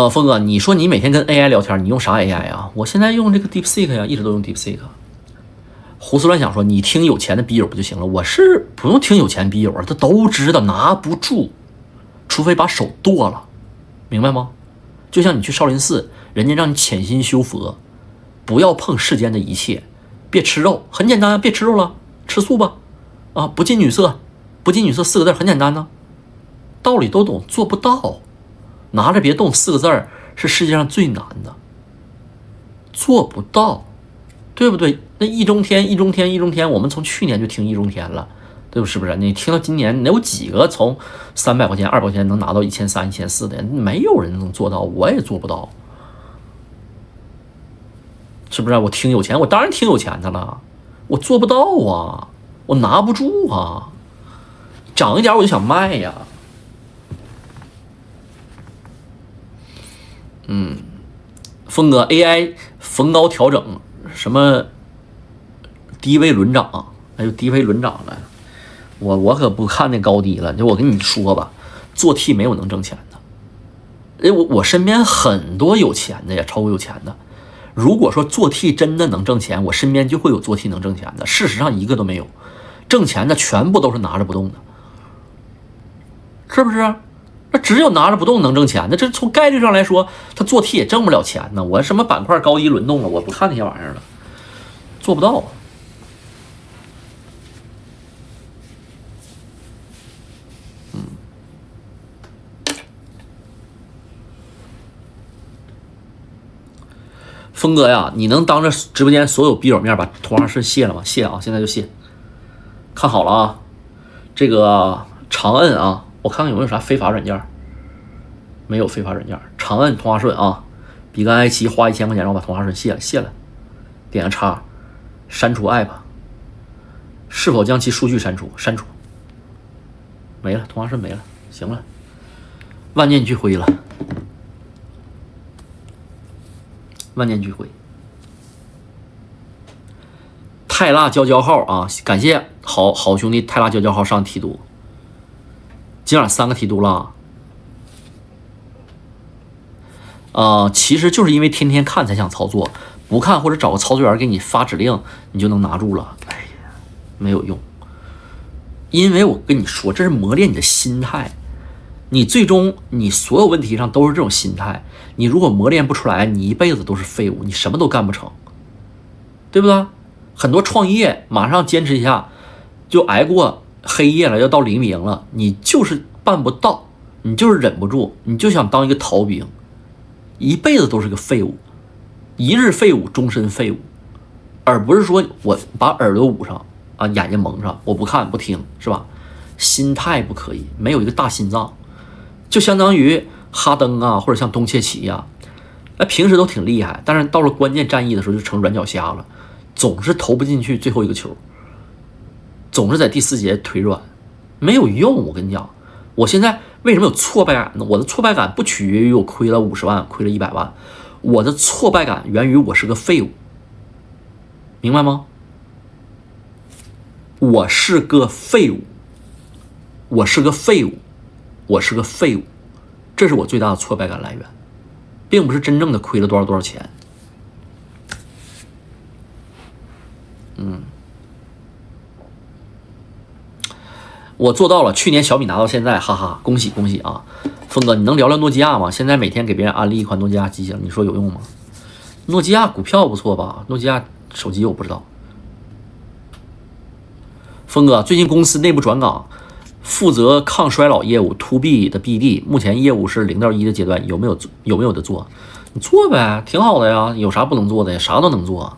峰哥，你说你每天跟 AI 聊天，你用啥 AI 啊？我现在用这个 DeepSeek 呀，一直都用 DeepSeek。胡思乱想说，你听有钱的笔友不就行了？我是不用听有钱笔友啊，他都知道拿不住，除非把手剁了，明白吗？就像你去少林寺，人家让你潜心修佛，不要碰世间的一切，别吃肉，很简单，别吃肉了，吃素吧。啊，不近女色，不近女色4个字很简单呢，道理都懂，做不到。拿着别动4个字是世界上最难的，做不到，对不对？那易中天，我们从去年就听易中天了，对不？是不是？你听到今年，有几个从300块钱、200块钱能拿到1300、1400的？没有人能做到，我也做不到，是不是？我听有钱，我当然听有钱的了，我做不到啊，我拿不住啊，涨一点我就想卖呀。峰哥 AI 逢高调整，什么低位轮涨，还有低位轮涨了，我可不看那高低了。就我跟你说吧，做 T 没有能挣钱的。我身边很多有钱的，也超过有钱的。如果说做 T 真的能挣钱，我身边就会有做 T 能挣钱的。事实上一个都没有，挣钱的全部都是拿着不动的，是不是？那只有拿着不动能挣钱，那这从概率上来说，他做 T 也挣不了钱呢。我什么板块高低轮动了，我不看那些玩意儿了，做不到。峰哥呀，你能当着直播间所有笔友面把同花顺卸了吗？卸啊，现在就卸。看好了啊，这个长摁啊，我看看有没有啥非法软件。没有非法软件，长摁同花顺啊，比干 i7花1000块钱让我把同花顺卸了，点个叉，删除 app， 是否将其数据删除？删除，没了，同花顺没了，行了，万念俱灰了，万念俱灰。泰辣娇娇号啊，感谢好兄弟泰辣娇娇号上提督，今晚3个提督了。其实就是因为天天看才想操作，不看或者找个操作员给你发指令，你就能拿住了。哎呀，没有用，因为我跟你说，这是磨练你的心态。你最终你所有问题上都是这种心态，你如果磨练不出来，你一辈子都是废物，你什么都干不成，对不对？很多创业马上坚持一下就挨过黑夜了，要到黎明了，你就是办不到，你就是忍不住，你就想当一个逃兵。一辈子都是个废物，一日废物，终身废物，而不是说我把耳朵捂上啊，眼睛蒙上，我不看不听，是吧？心态不可以，没有一个大心脏，就相当于哈登啊，或者像东契奇啊，平时都挺厉害，但是到了关键战役的时候就成软脚虾了，总是投不进去最后一个球，总是在第4节腿软，没有用。我跟你讲，我现在为什么有挫败感呢？我的挫败感不取决于我亏了50万，亏了100万，我的挫败感源于我是个废物，明白吗？我是个废物，我是个废物，我是个废物，这是我最大的挫败感来源，并不是真正的亏了多少钱。我做到了，去年小米拿到现在，哈哈，恭喜恭喜啊！峰哥，你能聊聊诺基亚吗？现在每天给别人安利一款诺基亚机型，你说有用吗？诺基亚股票不错吧？诺基亚手机我不知道。峰哥，最近公司内部转岗，负责抗衰老业务 To B 的 BD， 目前业务是0到1的阶段，有没有的做？你做呗，挺好的呀，有啥不能做的呀？啥都能做。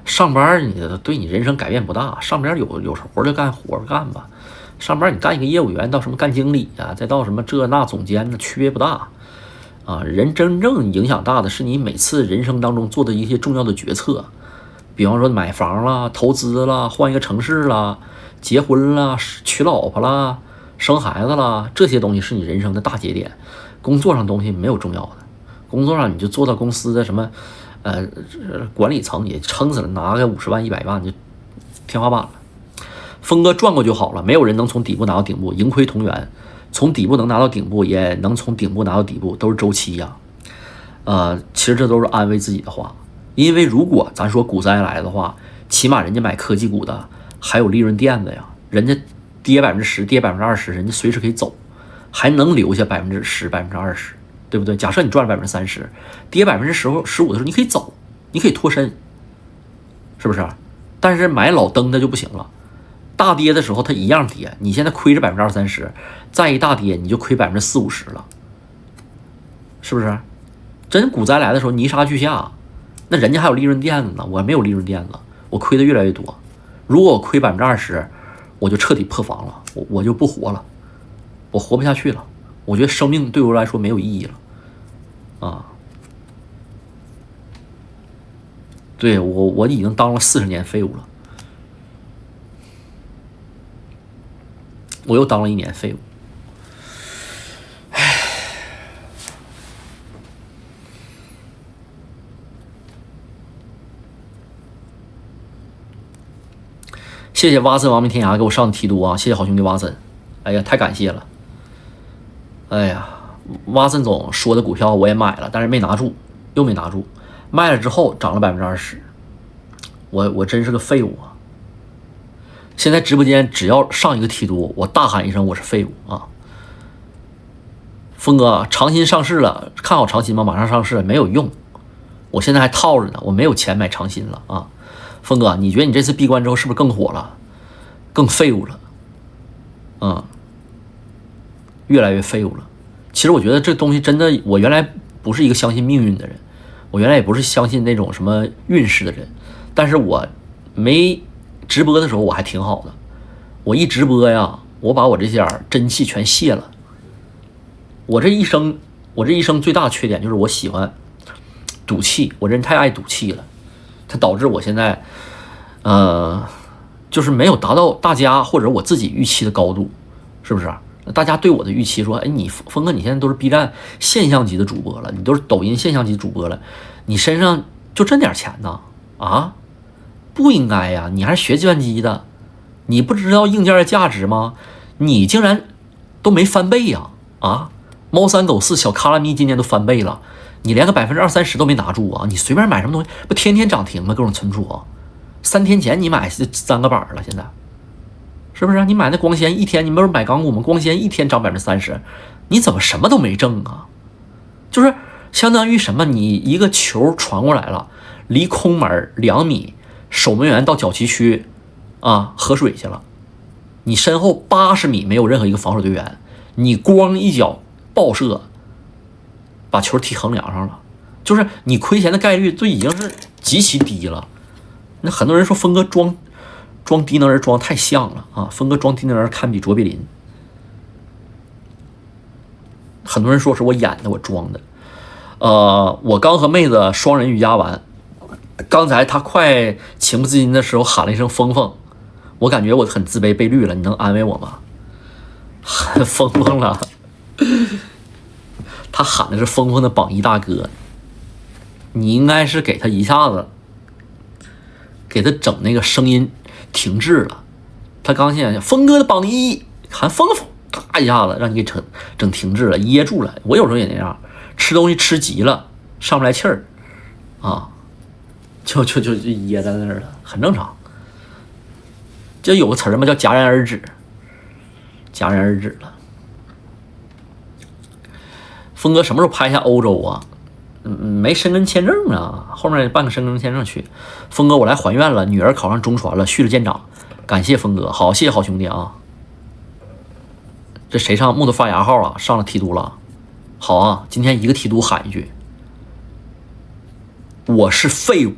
上班你对你人生改变不大，上边有活就干活干吧。上班你干一个业务员，到什么干经理啊，再到什么这那总监呢，区别不大啊。人真正影响大的是你每次人生当中做的一些重要的决策，比方说买房啦、投资啦、换一个城市啦、结婚啦、娶老婆啦、生孩子啦，这些东西是你人生的大节点。工作上东西没有重要的，工作上你就做到公司的什么管理层也撑死了，拿个50万100万就天花板了。峰哥转过就好了，没有人能从底部拿到顶部，盈亏同源。从底部能拿到顶部，也能从顶部拿到底部，都是周期呀。其实这都是安慰自己的话，因为如果咱说股灾来的话，起码人家买科技股的还有利润垫子呀，人家跌10%跌20%，人家随时可以走，还能留下10%、20%，对不对？假设你赚了30%，跌15%的时候你可以走，你可以脱身，是不是？但是买老登的就不行了，大跌的时候它一样跌，你现在亏着20%、30%，再一大跌你就亏40%、50%了，是不是？真股灾来的时候泥沙俱下，那人家还有利润垫子呢，我没有利润垫子，我亏的越来越多。如果我亏20%，我就彻底破防了，我就不活了，我活不下去了。我觉得生命对我来说没有意义了，啊，对我已经当了40年废物了，我又当了1年废物。谢谢蛙森亡命天涯给我上的提督啊！谢谢好兄弟蛙森，哎呀，太感谢了！哎呀，蛙森总说的股票我也买了，但是没拿住，又没拿住，卖了之后涨了20%，我真是个废物啊！现在直播间只要上一个提督，我大喊一声我是废物啊！峰哥，长鑫上市了，看好长鑫吗？马上上市，没有用，我现在还套着呢，我没有钱买长鑫了啊！峰哥，你觉得你这次闭关之后是不是更火了，更废物了？越来越废物了。其实我觉得这东西真的，我原来不是一个相信命运的人，我原来也不是相信那种什么运势的人，但是我没直播的时候我还挺好的，我一直播呀，我把我这些真气全泄了。我这一生最大的缺点就是我喜欢赌气，我人太爱赌气了，它导致我现在就是没有达到大家或者我自己预期的高度，是不是？大家对我的预期说，哎，你峰哥你现在都是 B 站现象级的主播了，你都是抖音现象级主播了，你身上就挣点钱呢？啊，不应该呀，你还是学计算机的，你不知道硬件的价值吗？你竟然都没翻倍呀！啊，猫3狗4小卡拉咪今年都翻倍了，你连个20%、30%都没拿住啊！你随便买什么东西不天天涨停吗？各种存储啊，3天前你买3个板了，现在是不是？你买那光纤一天，你不是买港股吗？光纤一天涨30%，你怎么什么都没挣啊？就是相当于什么？你一个球传过来了，离空门2米，守门员到角旗区啊喝水去了，你身后80米没有任何一个防守队员，你光一脚爆射，把球踢横梁上了，就是你亏钱的概率都已经是极其低了。那很多人说峰哥装低能人装太像了啊，峰哥装低能人堪比卓别林。很多人说是我演的，我装的。我刚和妹子双人瑜伽完，刚才她快情不自禁的时候喊了一声峰峰，我感觉我很自卑被绿了，你能安慰我吗？喊峰峰了，他喊的是峰峰的榜一大哥，你应该是给他一下子给他整那个声音停滞了，他刚现在峰哥的榜一喊峰峰，咔一下子让你给整停滞了，噎住了。我有时候也那样，吃东西吃急了上不来气儿啊，就噎在那儿了，很正常。就有个词儿嘛，叫戛然而止，戛然而止了。峰哥什么时候拍一下欧洲啊？没申根签证啊，后面办个申根签证去。峰哥，我来还愿了，女儿考上中传了，续了舰长，感谢峰哥，好，谢谢好兄弟啊。这谁上木头发芽号了？上了提督了，好啊，今天一个提督喊一句，我是废物。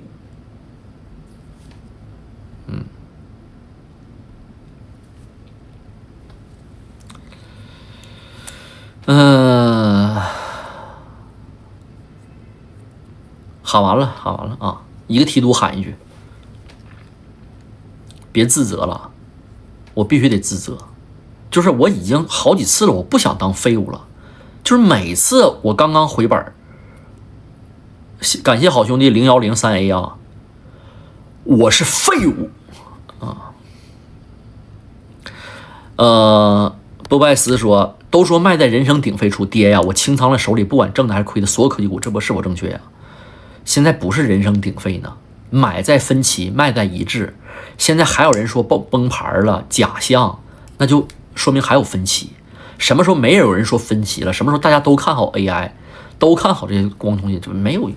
喊完了啊！一个提督喊一句，别自责了，我必须得自责。就是我已经好几次了，我不想当废物了。就是每次我刚刚回本，感谢好兄弟0103A 啊，我是废物啊。波拜斯说都说卖在人声鼎沸处，爹呀，我清仓了手里不管挣的还是亏的所有科技股，这波是否正确呀？现在不是人声鼎沸呢，买在分歧，卖在一致。现在还有人说崩盘了，假象，那就说明还有分歧。什么时候没有人说分歧了？什么时候大家都看好 AI， 都看好这些光通信，就没有。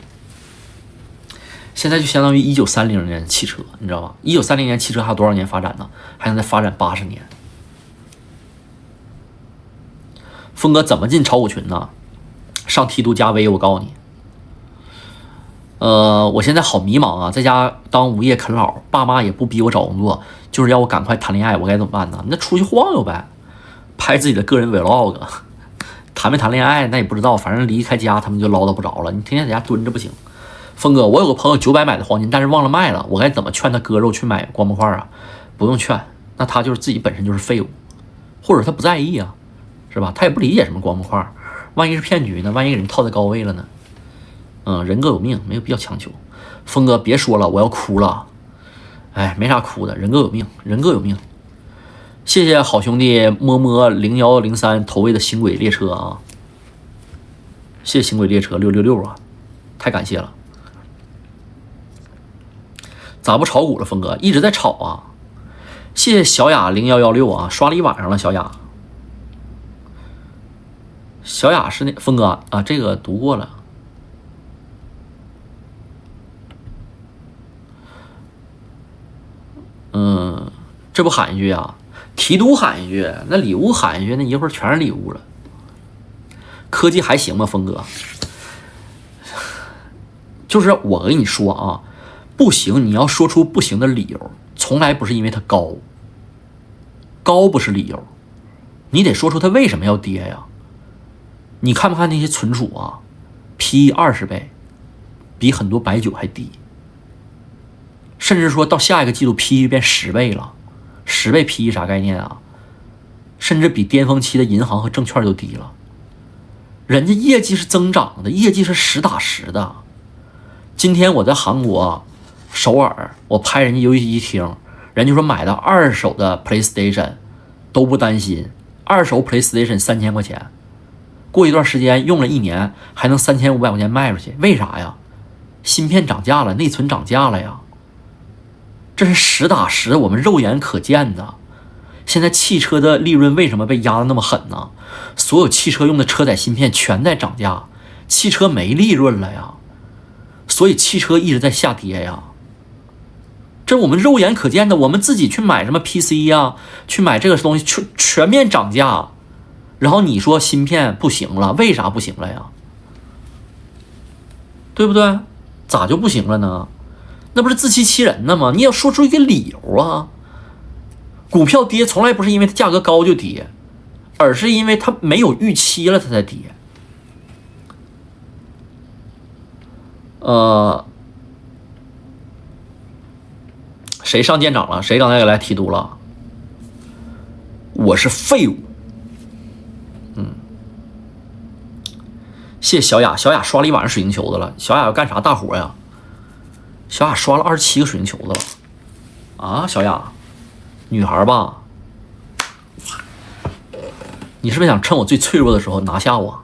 现在就相当于1930年汽车，你知道吧？1930年汽车还有多少年发展呢？还能再发展80年。峰哥怎么进炒股群呢？上梯度加微，我告诉你。我现在好迷茫啊，在家当无业啃老，爸妈也不逼我找工作，就是要我赶快谈恋爱，我该怎么办呢？那出去晃悠呗，拍自己的个人 vlog， 谈没谈恋爱那也不知道，反正离开家他们就唠叨不着了。你天天在家蹲着不行。峰哥，我有个朋友900买的黄金，但是忘了卖了，我该怎么劝他割肉去买光模块啊？不用劝，那他就是自己本身就是废物，或者他不在意啊，是吧？他也不理解什么光模块，万一是骗局呢？万一给人套在高位了呢？人各有命，没有必要强求。峰哥别说了，我要哭了。哎，没啥哭的，人各有命，人各有命。谢谢好兄弟摸摸0103投喂的星轨列车啊，谢谢星轨列车666啊，太感谢了。咋不炒股了，峰哥一直在炒啊。谢谢小雅0116啊，刷了一晚上了，小雅。小雅是那峰哥啊，这个读过了。这不喊一句啊，提督喊一句，那礼物喊一句，那一会儿全是礼物了。科技还行吗，峰哥？就是我跟你说啊，不行，你要说出不行的理由，从来不是因为它高，高不是理由，你得说出它为什么要跌呀。你看不看那些存储啊 ，PE 20倍，比很多白酒还低。甚至说到下一个季度 PE 变10倍了，10倍 PE 啥概念啊？甚至比巅峰期的银行和证券都低了。人家业绩是增长的，业绩是实打实的。今天我在韩国首尔，我拍人家游戏机厅，人家说买的二手的 PlayStation 都不担心，二手 PlayStation 3000块钱，过一段时间用了1年还能3500块钱卖出去，为啥呀？芯片涨价了，内存涨价了呀。这是实打实我们肉眼可见的。现在汽车的利润为什么被压得那么狠呢？所有汽车用的车载芯片全在涨价，汽车没利润了呀，所以汽车一直在下跌呀。这我们肉眼可见的，我们自己去买什么 PC 呀，去买这个东西全面涨价，然后你说芯片不行了，为啥不行了呀？对不对？咋就不行了呢？那不是自欺欺人呢吗？你要说出一个理由啊！股票跌从来不是因为它价格高就跌，而是因为它没有预期了它才跌。谁上舰长了？谁刚才来提督了？我是废物。谢谢小雅，小雅刷了一晚上水晶球子了。小雅要干啥大活呀？小雅刷了27个水晶球子了。啊，小雅，女孩吧？你是不是想趁我最脆弱的时候拿下我？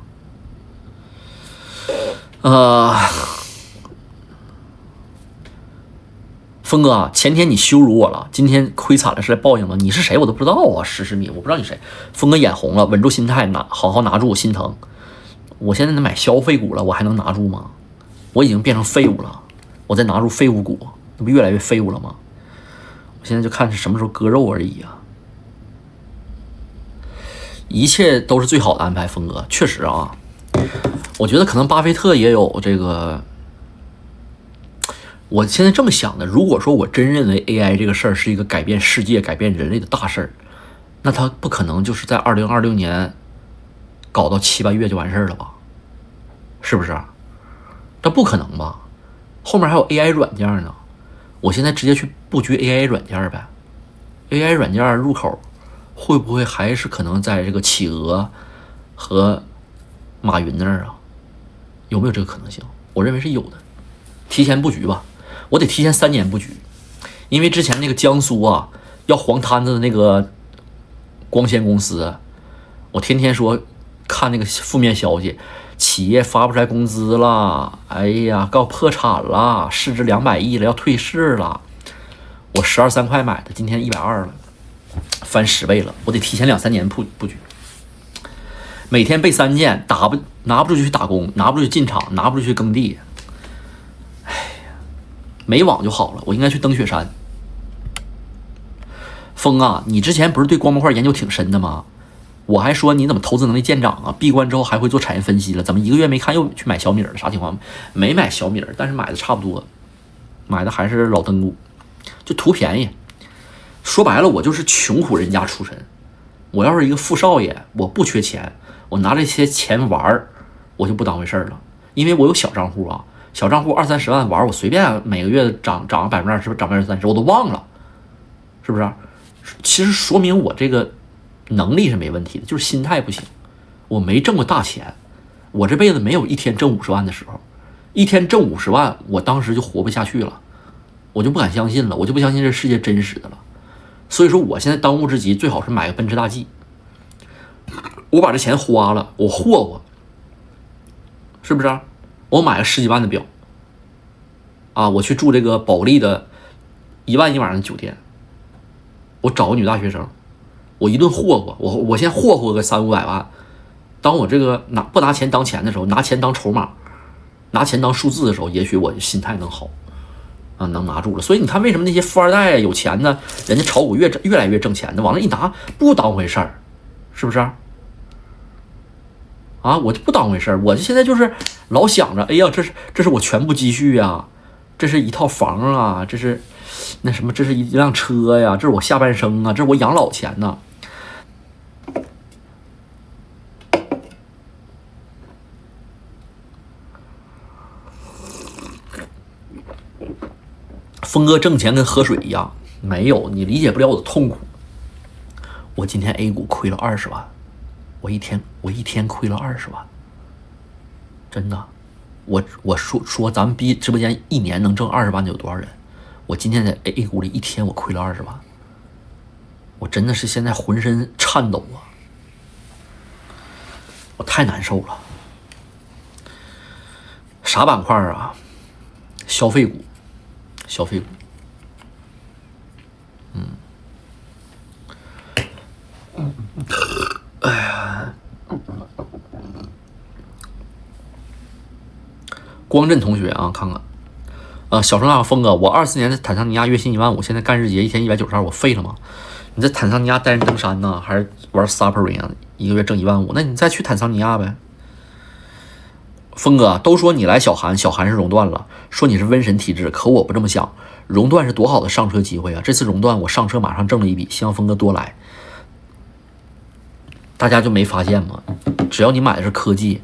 峰哥啊，前天你羞辱我了，今天亏惨了是来报应了。你是谁我都不知道啊，史密，我不知道你谁。峰哥眼红了，稳住心态，好好拿住，我心疼。我现在能买消费股了，我还能拿住吗？我已经变成废物了，我再拿住废物股，那不越来越废物了吗？我现在就看是什么时候割肉而已啊。一切都是最好的安排，峰哥确实啊，我觉得可能巴菲特也有这个。我现在这么想的，如果说我真认为 AI 这个事儿是一个改变世界、改变人类的大事儿，那它不可能就是在2026年搞到7、8月就完事儿了吧？是不是？它不可能吧？后面还有 AI 软件呢，我现在直接去布局 AI 软件呗。AI 软件入口会不会还是可能在这个企鹅和马云那儿啊？有没有这个可能性？我认为是有的。提前布局吧，我得提前3年布局，因为之前那个江苏啊要黄摊子的那个光纤公司，我天天说看那个负面消息，企业发不出来工资了，哎呀，告破产了，市值200亿了，要退市了。我12、3块买的，今天120了，翻10倍了。我得提前2、3年布局。每天背3件，拿不出去打工，拿不出去进厂，拿不出去耕地。哎呀，没网就好了，我应该去登雪山。峰啊，你之前不是对光模块研究挺深的吗？我还说你怎么投资能力见长啊？闭关之后还会做产业分析了？怎么1个月没看又去买小米了？啥情况？没买小米，但是买的差不多，买的还是老登股，就图便宜。说白了，我就是穷苦人家出身。我要是一个富少爷，我不缺钱，我拿这些钱玩我就不当回事了。因为我有小账户啊，小账户20、30万玩，我随便每个月涨20%，涨30%，我都忘了，是不是？其实说明我这个能力是没问题的，就是心态不行。我没挣过大钱，我这辈子没有一天挣50万的时候，一天挣50万，我当时就活不下去了，我就不敢相信了，我就不相信这世界真实的了。所以说，我现在当务之急最好是买个奔驰大 G， 我把这钱花了，我霍霍，是不是？我买个10几万的表，啊，我去住这个保利的1万1晚上的酒店。我找个女大学生，我一顿霍霍，我先霍霍个3、500万。当我这个不拿钱当钱的时候，拿钱当筹码，拿钱当数字的时候，也许我心态能好，啊，能拿住了。所以你看，为什么那些富二代有钱的，人家炒股越来越挣钱的，往那一拿不当回事儿，是不是？啊，我就不当回事儿，我现在就是老想着，哎呀，这是我全部积蓄啊，这是一套房啊，这是那什么，这是一辆车呀，这是我下半生啊，这是我养老钱呐。峰哥挣钱跟喝水一样，没有，你理解不了我的痛苦。我今天 A 股亏了20万，我一天亏了20万，真的。我说咱们直播间1年能挣20万的有多少人？我今天在 A 股里一天我亏了20万，我真的是现在浑身颤抖啊，我太难受了。啥板块啊？消费股，消费股。哎呀，光振同学啊，看看。小声啊，峰哥，我24年在坦桑尼亚月薪15000，现在干日结一天192，我废了吗？你在坦桑尼亚带人登山呢，还是玩 Sapering 啊？一个月挣15000，那你再去坦桑尼亚呗。峰哥，都说你来小韩是熔断了，说你是瘟神体质，可我不这么想，熔断是多好的上车机会啊！这次熔断我上车马上挣了一笔，希望峰哥多来。大家就没发现吗？只要你买的是科技，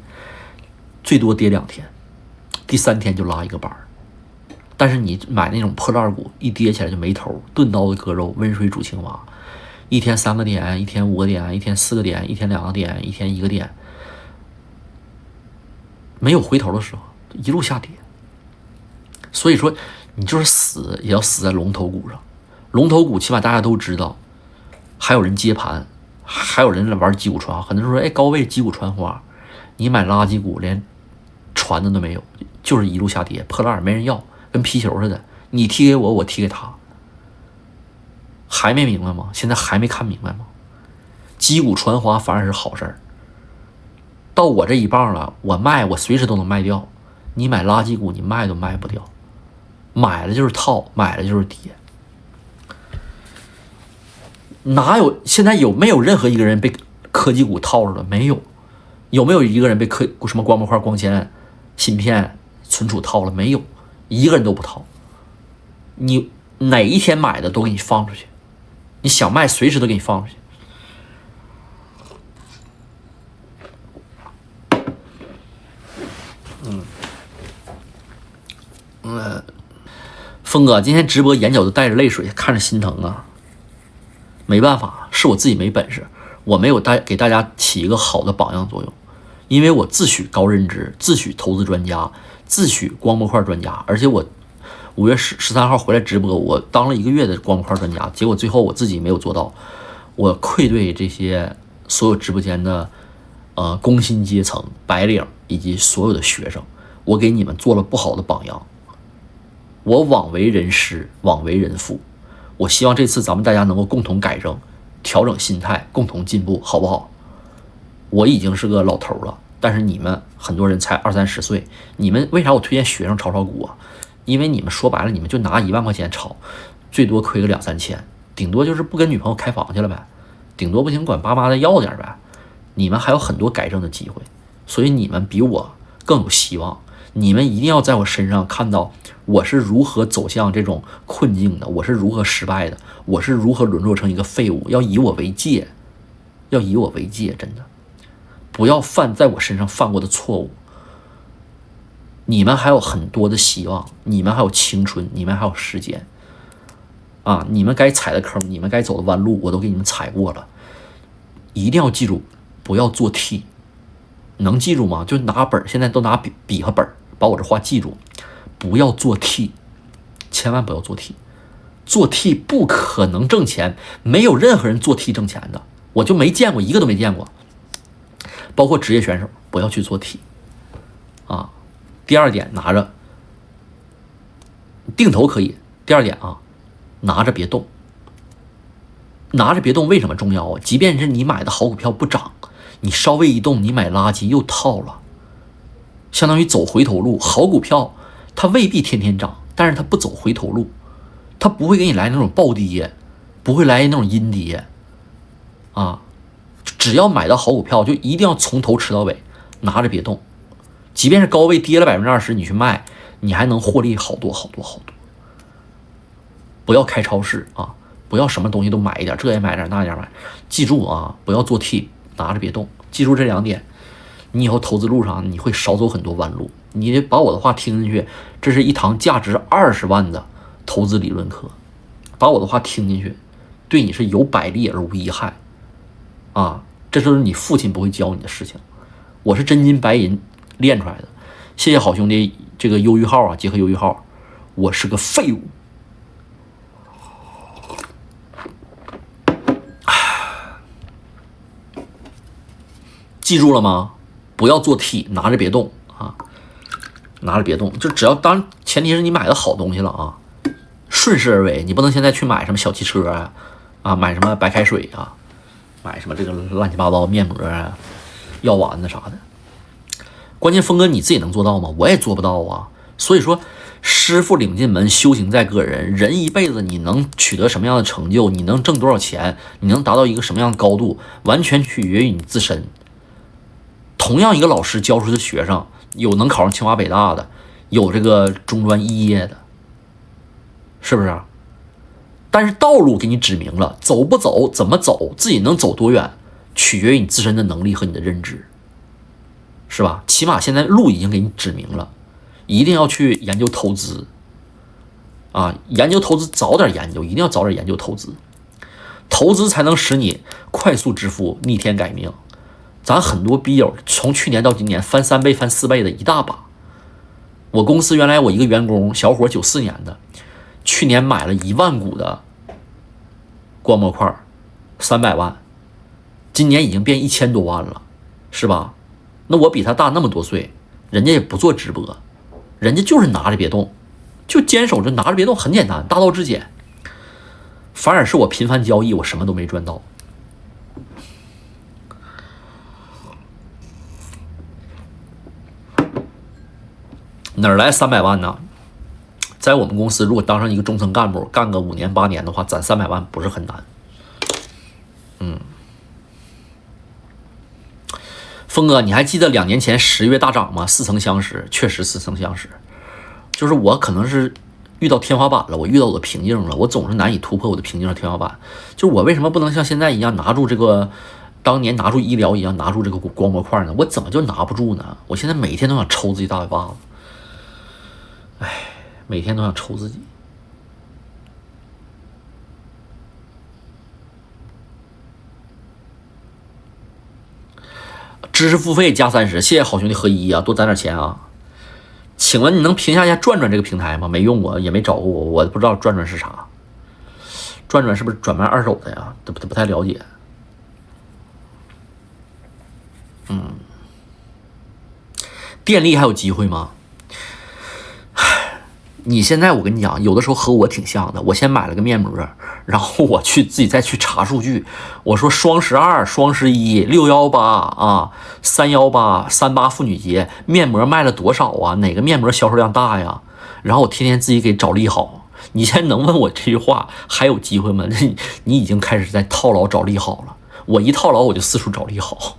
最多跌2天，第3天就拉一个板。但是你买那种破烂股，一跌起来就没头，钝刀子割肉，温水煮青蛙，一天3个点，一天5个点，一天4个点，一天2个点，一天1个点，没有回头的时候，一路下跌。所以说，你就是死也要死在龙头股上。龙头股起码大家都知道，还有人接盘，还有人来玩击鼓传花。很多人说，哎，高位击鼓传花，你买垃圾股连传的都没有，就是一路下跌，破烂没人要。跟皮球似的，你踢给我，我踢给他，还没明白吗？现在还没看明白吗？击鼓传花反而是好事儿。到我这一棒了，我卖，我随时都能卖掉。你买垃圾股，你卖都卖不掉，买了就是套，买了就是跌。哪有？现在有没有任何一个人被科技股套着了？没有。有没有一个人被什么光模块、光纤、芯片、存储套了？没有。一个人都不套，你哪一天买的都给你放出去，你想卖随时都给你放出去。峰哥今天直播眼角都带着泪水，看着心疼啊。没办法，是我自己没本事，我没有给大家起一个好的榜样作用，因为我自诩高认知，自诩投资专家，自诩光模块专家，而且我5月13号回来直播，我当了1个月的光模块专家，结果最后我自己没有做到，我愧对这些所有直播间的工薪阶层、白领以及所有的学生，我给你们做了不好的榜样，我枉为人师，枉为人父。我希望这次咱们大家能够共同改正，调整心态，共同进步，好不好？我已经是个老头了，但是你们很多人才20-30岁，你们为啥我推荐学生炒股啊？因为你们说白了，你们就拿1万块钱炒，最多亏个2-3千，顶多就是不跟女朋友开房去了呗，顶多不行管爸妈的要点呗。你们还有很多改正的机会，所以你们比我更有希望。你们一定要在我身上看到我是如何走向这种困境的，我是如何失败的，我是如何沦落成一个废物，要以我为戒，要以我为戒，真的不要犯在我身上犯过的错误。你们还有很多的希望，你们还有青春，你们还有时间啊！你们该踩的坑，你们该走的弯路，我都给你们踩过了。一定要记住，不要做 T， 能记住吗？就拿本，现在都拿笔和本，把我这话记住，不要做 T， 千万不要做 T， 做 T 不可能挣钱，没有任何人做 T 挣钱的，我就没见过，一个都没见过。包括职业选手，不要去做 T 啊。第二点，拿着定投可以。第二点啊，拿着别动，拿着别动为什么重要啊？即便是你买的好股票不涨，你稍微一动，你买垃圾又套了，相当于走回头路。好股票它未必天天涨，但是它不走回头路，它不会给你来那种暴跌，不会来那种阴跌啊。只要买到好股票，就一定要从头吃到尾，拿着别动。即便是高位跌了20%，你去卖，你还能获利好多好多好多。不要开超市啊，不要什么东西都买一点，这也买点那也买。记住啊，不要做 T， 拿着别动。记住这2点，你以后投资路上你会少走很多弯路。你把我的话听进去，这是一堂价值20万的投资理论课，把我的话听进去，对你是有百利而无一害啊！这就是你父亲不会教你的事情，我是真金白银练出来的。谢谢好兄弟这个忧郁号啊，结合忧郁号，我是个废物。记住了吗？不要做 T， 拿着别动啊，拿着别动。就只要当前提是你买的好东西了啊，顺势而为。你不能现在去买什么小汽车啊，买什么白开水啊，买什么这个乱七八糟面膜啊、药丸子啥的。关键峰哥你自己能做到吗？我也做不到啊。所以说，师傅领进门，修行在个人。人一辈子你能取得什么样的成就，你能挣多少钱，你能达到一个什么样的高度，完全取决于你自身。同样一个老师教出的学生，有能考上清华北大的，有这个中专一业的，是不是？但是道路给你指明了，走不走，怎么走，自己能走多远，取决于你自身的能力和你的认知，是吧？起码现在路已经给你指明了，一定要去研究投资啊！研究投资，早点研究，一定要早点研究投资，投资才能使你快速致富，逆天改命。咱很多笔友从去年到今年翻3倍、翻4倍的一大把。我公司原来我一个员工小伙94年的，去年买了1万股的光模块，300万，今年已经变1000多万了，是吧？那我比他大那么多岁，人家也不做直播，人家就是拿着别动，就坚守着拿着别动，很简单，大道至简。反而是我频繁交易，我什么都没赚到。哪儿来300万呢？在我们公司，如果当上一个中层干部，干个5年8年的话，攒300万不是很难。峰哥，你还记得2年前10月大涨吗？似曾相识，确实似曾相识。就是我可能是遇到天花板了，我遇到我的瓶颈了，我总是难以突破我的瓶颈和天花板。就是我为什么不能像现在一样拿住这个，当年拿住医疗一样拿住这个光模块呢？我怎么就拿不住呢？我现在每天都想抽自己大嘴巴子。哎，每天都想抽自己。知识付费加30，谢谢好兄弟合一啊，多攒点钱啊。请问你能评价一下转转这个平台吗？没用过，也没找过我，我不知道转转是啥。转转是不是转卖二手的呀？不太了解。电力还有机会吗？你现在我跟你讲，有的时候和我挺像的。我先买了个面膜，然后我去自己再去查数据。我说双12、双11、618啊、318、38妇女节面膜卖了多少啊？哪个面膜销售量大呀？然后我天天自己给找利好。你现在能问我这句话还有机会吗？你已经开始在套牢找利好了。我一套牢我就四处找利好，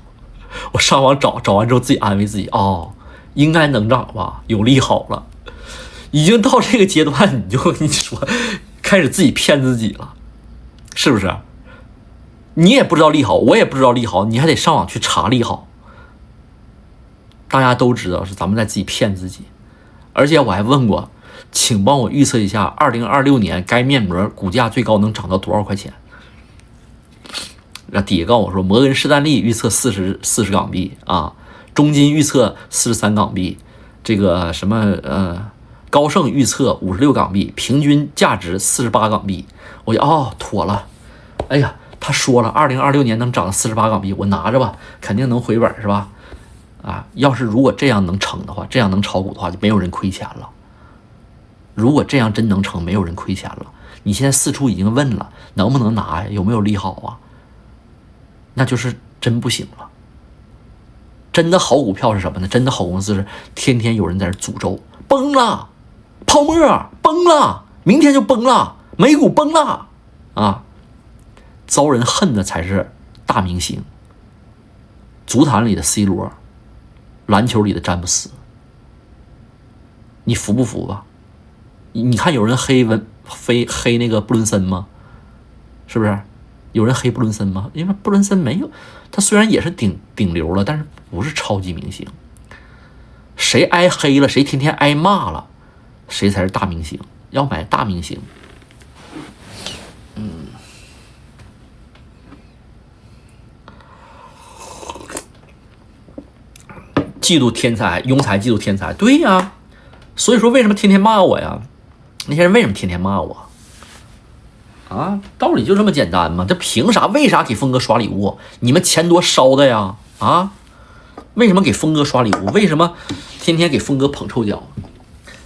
我上网找完之后自己安慰自己，哦，应该能涨吧，有利好了。已经到这个阶段，你说开始自己骗自己了，是不是？你也不知道利好，我也不知道利好，你还得上网去查利好。大家都知道是咱们在自己骗自己，而且我还问过，请帮我预测一下2026年该面膜股价最高能涨到多少块钱？然后底下告诉我说，摩根士丹利预测40港币啊，中金预测43港币，这个什么高盛预测56港币，平均价值48港币。我就妥了，哎呀，他说了2026年能涨到48港币，我拿着吧，肯定能回本是吧？啊，要是如果这样能成的话，这样能炒股的话，就没有人亏钱了。如果这样真能成，没有人亏钱了。你现在四处已经问了，能不能拿呀？有没有利好啊？那就是真不行了。真的好股票是什么呢？真的好公司是天天有人在这诅咒，崩了，泡沫崩了，明天就崩了，美股崩了啊！遭人恨的才是大明星，足坛里的 C 罗，篮球里的詹姆斯，你服不服吧？你看有人黑那个布伦森吗？是不是？有人黑布伦森吗？因为布伦森没有，他虽然也是顶流了，但是不是超级明星。谁挨黑了，谁天天挨骂了，谁才是大明星。要买大明星。嫉妒天才，庸才嫉妒天才，对呀。所以说为什么天天骂我呀？那些人为什么天天骂我？啊，道理就这么简单吗？这凭啥？为啥给峰哥刷礼物？你们钱多烧的呀？啊，为什么给峰哥刷礼物？为什么天天给峰哥捧臭脚？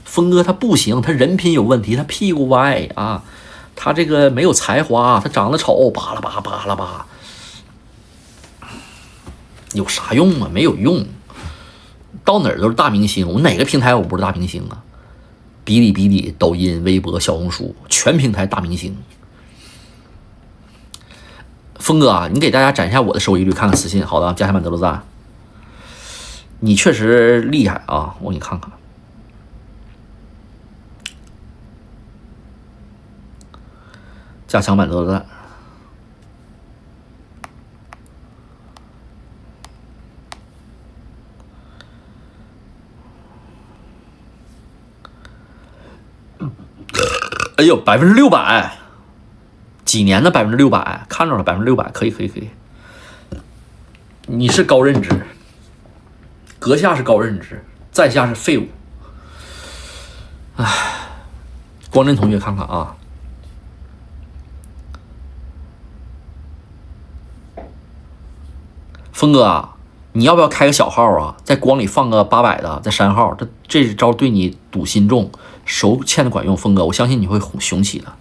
峰哥他不行，他人品有问题，他屁股歪啊，他这个没有才华，他长得丑，巴拉巴巴拉巴，有啥用啊？没有用，到哪儿都是大明星。我哪个平台我不是大明星啊？哔哩哔哩、抖音、微博、小红书，全平台大明星。峰哥啊，你给大家展一下我的收益率，看看私信。好的，加下满德罗赞，你确实厉害啊！我给你看看，加强满德罗赞。哎呦，600%，几年的600%，看着了600%，可以。你是高认知，阁下是高认知，在下是废物。唉，光真同学看看啊，峰哥啊，你要不要开个小号啊？在光里放个800的，再删号，这招对你赌心重，手欠的管用。峰哥，我相信你会雄起的。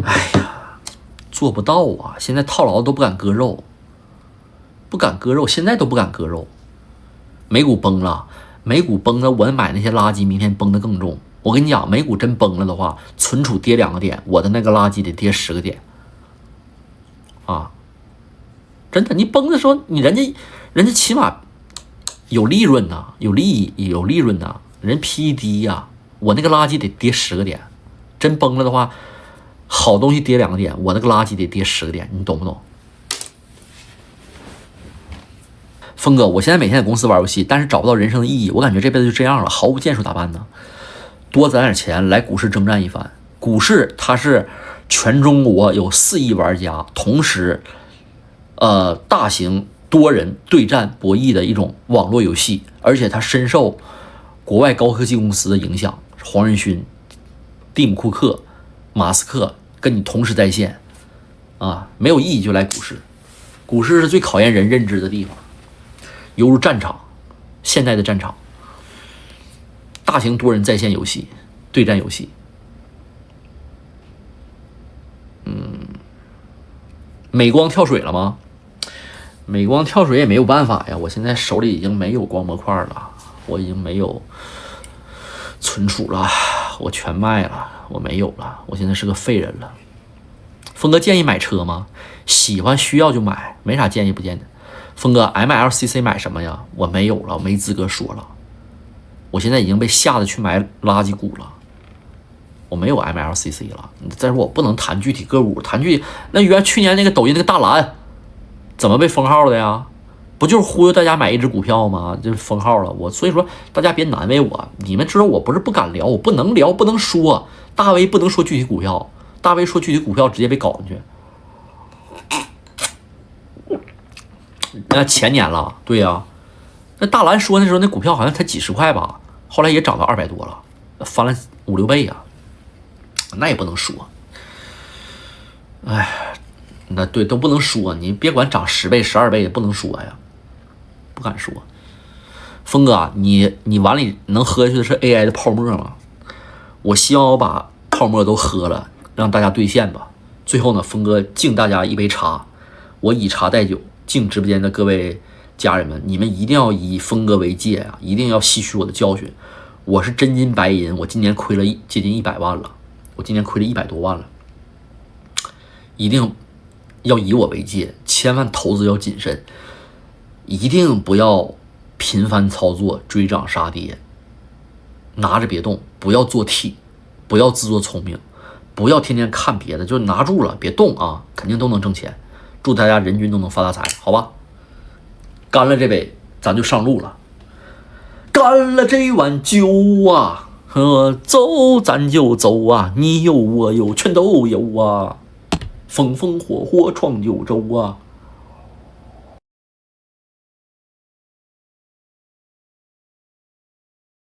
哎呀，做不到啊！现在套牢都不敢割肉，现在都不敢割肉。美股崩了，我买那些垃圾，明天崩得更重。我跟你讲，美股真崩了的话，存储跌2个点，我的那个垃圾得跌10个点啊！真的，你崩的时候，人家起码有利润呐，有利润呐，人 PE 低呀，我那个垃圾得跌10个点，真崩了的话。好东西跌2个点，我那个垃圾得跌10个点，你懂不懂？峰哥，我现在每天在公司玩游戏，但是找不到人生的意义，我感觉这辈子就这样了，毫无建树，咋办呢？多攒点钱来股市征战一番。股市它是全中国有4亿玩家同时，大型多人对战博弈的一种网络游戏，而且它深受国外高科技公司的影响，黄仁勋、蒂姆·库克、马斯克。跟你同时在线，啊，没有意义就来股市，股市是最考验人认知的地方。犹如战场，现代的战场，大型多人在线游戏，对战游戏。美光跳水了吗？美光跳水也没有办法呀，我现在手里已经没有光模块了，我已经没有存储了，我全卖了，我没有了，我现在是个废人了。峰哥建议买车吗？喜欢需要就买，没啥建议不建议。峰哥 MLCC 买什么呀？我没有了，我没资格说了。我现在已经被吓得去买垃圾股了，我没有 MLCC 了。再说我不能谈具体个股，谈具体那去年那个抖音那个大蓝怎么被封号的呀？不就是忽悠大家买一只股票吗？就封号了。所以说大家别难为我，你们知道我不是不敢聊，我不能聊，不能说。大 V 不能说具体股票，大 V 说具体股票直接被搞进去。那前年了，对呀，那大蓝说那时候那股票好像才几十块吧，后来也涨到200多了，翻了5、6倍呀，那也不能说。哎，那对都不能说，你别管涨10倍、12倍也不能说呀，不敢说。峰哥啊，你碗里能喝下去的是 AI 的泡沫吗？我希望我把泡沫都喝了，让大家兑现吧。最后呢，峰哥敬大家一杯茶，我以茶代酒。敬直播间的各位家人们，你们一定要以峰哥为戒啊！一定要吸取我的教训。我是真金白银，我今年亏了接近100万了，我今年亏了100多万了。一定要以我为戒，千万投资要谨慎，一定不要频繁操作，追涨杀跌，拿着别动，不要做 T， 不要自作聪明，不要天天看别的，就拿住了别动啊，肯定都能挣钱。祝大家人均都能发大财，好吧？干了这杯，咱就上路了。干了这碗酒啊，走咱就走啊，你有我有全都有啊，风风火火闯九州啊。